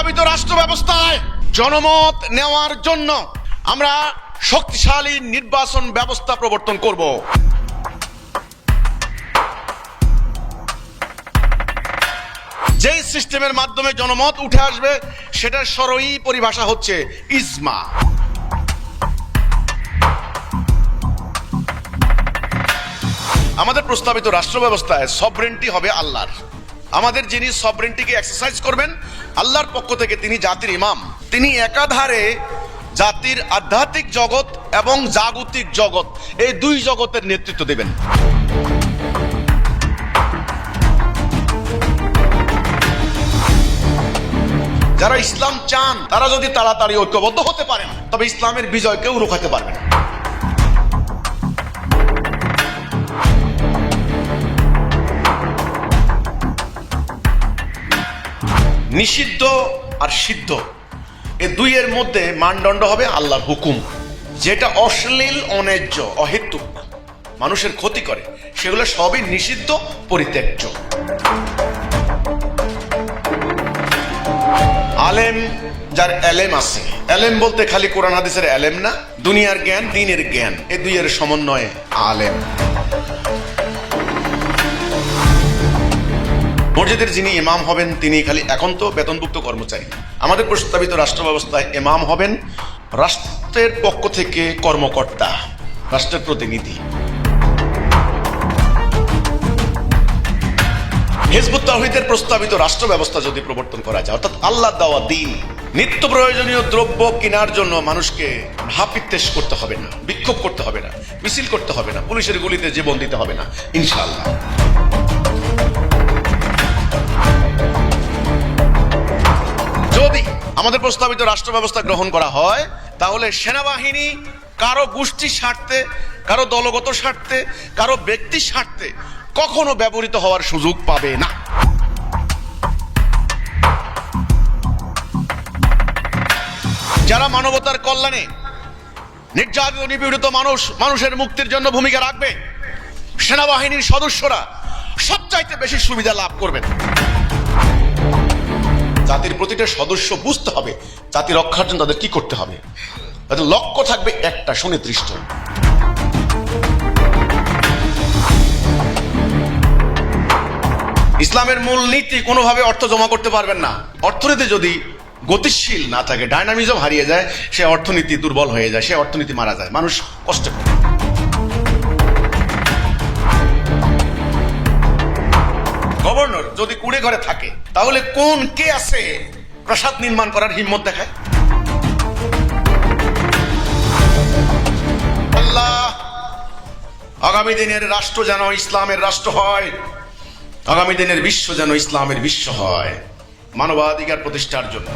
প্রস্তাবিত রাষ্ট্র ব্যবস্থায় জনমত নেওয়ার জন্য আমরা শক্তিশালী নির্বাচন ব্যবস্থা প্রবর্তন করব। যেই সিস্টেমের মাধ্যমে জনমত উঠে আসবে সেটার সরই পরিভাষা হচ্ছে ইজমা। আমাদের প্রস্তাবিত রাষ্ট্র ব্যবস্থায় সভরেন্টি হবে আল্লাহর। আমাদের যিনি সভরেন্টিকে এক্সারসাইজ করবেন আল্লাহর পক্ষ থেকে, তিনি জাতির ইমাম। তিনি একাধারে জাতির আধ্যাত্মিক জগৎ এবং জাগতিক জগৎ, এই দুই জগতের নেতৃত্ব দেবেন। যারা ইসলাম চান তারা যদি তাড়াতাড়ি ঐক্যবদ্ধ হতে পারেন তবে ইসলামের বিজয় কেউ রোখাতে পারবে না। নিষিদ্ধ আর সিদ্ধ এ দুইয়ের মধ্যে মানদণ্ড হবে আল্লাহর হুকুম। যেটা অশ্লীল, অন্যায্য, অহেতুক, মানুষের ক্ষতি করে, সেগুলো সবই নিষিদ্ধ, পরিত্যাজ্য। আলেম যার এলেম আছে, এলেম বলতে খালি কোরআন হাদিসের এলেম না, দুনিয়ার জ্ঞান, দ্বীনের জ্ঞান, এই দুইয়ের সমন্বয়ে আলেম। মসজিদের যিনি ইমাম হবেন তিনি খালি একান্ত বেতনভুক্ত কর্মচারী। আমাদের প্রস্তাবিত রাষ্ট্র ব্যবস্থায় ইমাম হবেন রাষ্ট্রের পক্ষ থেকে কর্মকর্তা, রাষ্ট্রের প্রতিনিধি। হিজবুত তাওহীদের প্রস্তাবিত রাষ্ট্র ব্যবস্থা যদি প্রবর্তন করা যায়, অর্থাৎ আল্লাহ দেওয়া দ্বীন, নিত্য প্রয়োজনীয় দ্রব্য কেনার জন্য মানুষকে হাপিত্তেশ করতে হবে না, বিক্ষোভ করতে হবে না, মিছিল করতে হবে না, পুলিশের গুলিতে জীবন দিতে হবে না, ইনশাআল্লাহ। যদি আমাদের প্রস্তাবিত রাষ্ট্র ব্যবস্থা গ্রহণ করা হয় তাহলে সেনাবাহিনী কারো গোষ্ঠীর স্বার্থে, কারো দলগত স্বার্থে, কারো ব্যক্তির স্বার্থে কখনো ব্যবহৃত হওয়ার সুযোগ পাবে না। যারা মানবতার কল্যাণে, নির্যাতিত নিপীড়িত মানুষের মুক্তির জন্য ভূমিকা রাখবে, সেনাবাহিনীর সদস্যরা সবচাইতে বেশি সুবিধা লাভ করবেন। জাতির প্রতিটা সদস্য বুঝতে হবে জাতি রক্ষার জন্য তাদের কি করতে হবে। তাদের লক্ষ্য থাকবে একটা, সুনির্দিষ্ট। ইসলামের মূল নীতি কোনোভাবে অর্থ জমা করতে পারবেন না। অর্থনীতি যদি গতিশীল না থাকে, ডায়নামিজম হারিয়ে যায়, সে অর্থনীতি দুর্বল হয়ে যায়, সে অর্থনীতি মারা যায়, মানুষ কষ্ট পায়। গভর্নর যদি কুড়ে ঘরে থাকে তাহলে কোন কে আছে প্রাসাদ নির্মাণ করার হিম্মত দেখায়? আল্লাহ আগামী দিনের রাষ্ট্র যেন ইসলামের রাষ্ট্র হয়, আগামী দিনের বিশ্ব যেন ইসলামের বিশ্ব হয়, মানবাধিকার প্রতিষ্ঠার জন্য।